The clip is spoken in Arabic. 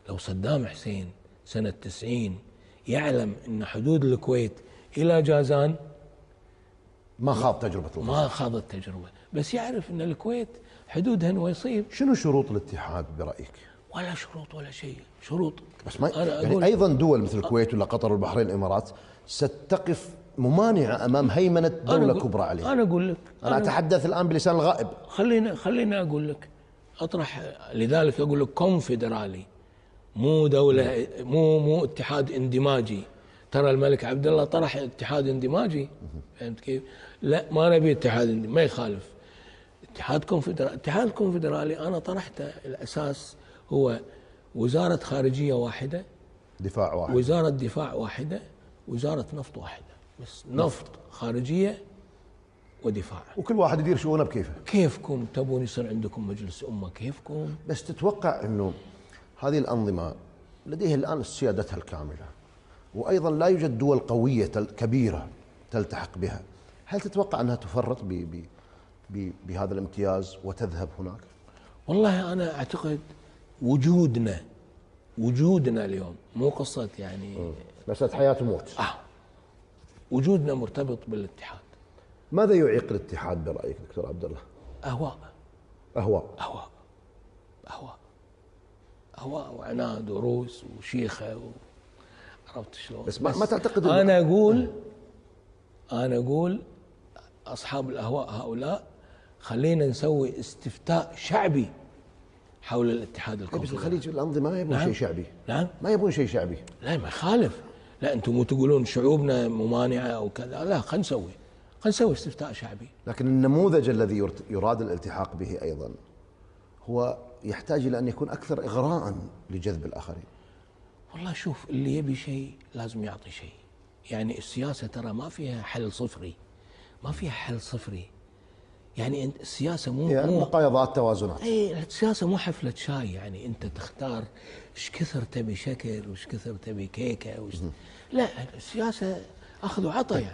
لو صدام حسين سنة 90 يعلم أن حدود الكويت إلى جازان ما خاض تجربة ما الفصل. خاض التجربة، بس يعرف أن الكويت حدودها ويصيب. شنو شروط الاتحاد برأيك؟ ولا شروط ولا شيء. شروط بس ما يعني أيضا دول مثل الكويت ولا قطر والبحرين والإمارات ستقف ممانعة أمام هيمنة دولة كبرى عليها. أنا أقول لك، أنا أتحدث الآن بلسان الغائب. خلينا أقول لك، أطرح لذلك أقول لك كونفدرالي، مو دولة، مو اتحاد اندماجي. ترى الملك عبد الله طرح اتحاد اندماجي، فهمت كيف؟ لا، ما نبي اتحاد ما يخالف. اتحاد كونفدرالي أنا طرحته. الأساس هو وزارة خارجية واحدة، دفاع واحد، وزارة دفاع واحدة، وزارة نفط واحدة، بس نفط خارجية ودفاع، وكل واحد يدير شؤونه بكيفه. كيفكم تبون يصير عندكم مجلس أمة كيفكم. بس تتوقع أنه هذه الأنظمة لديها الآن سيادتها الكاملة، وأيضا لا يوجد دول قوية كبيرة تلتحق بها، هل تتوقع أنها تفرط بهذا الامتياز وتذهب هناك؟ والله أنا أعتقد وجودنا اليوم مو قصة يعني مسألة حياة وموت. وجودنا مرتبط بالاتحاد. ماذا يعيق الاتحاد برأيك دكتور عبد الله؟ أهواء وعناد وروس وشيخة عرفت شلون؟ بس ما تعتقد أنا أقول أصحاب الأهواء هؤلاء خلينا نسوي استفتاء شعبي حول الاتحاد الكونفدرالي. بس الخليج الأنظمة ما يبون شيء شعبي. نعم، ما يبون شيء شعبي. لا ما يخالف. لا أنتم مو تقولون شعوبنا ممانعة أو كذا، لا خلينا نسوي استفتاء شعبي. لكن النموذج الذي يراد الالتحاق به أيضا هو يحتاج إلى أن يكون أكثر إغراء لجذب الآخرين. والله شوف، اللي يبي شيء لازم يعطي شيء. يعني السياسة ترى ما فيها حل صفري. يعني انت السياسة مو مقايضات، توازنات. اي السياسة مو حفلة شاي، يعني انت تختار ايش كثر تبي شكر وايش كثر تبي كيكة لا، السياسة اخذ وعطى يعني.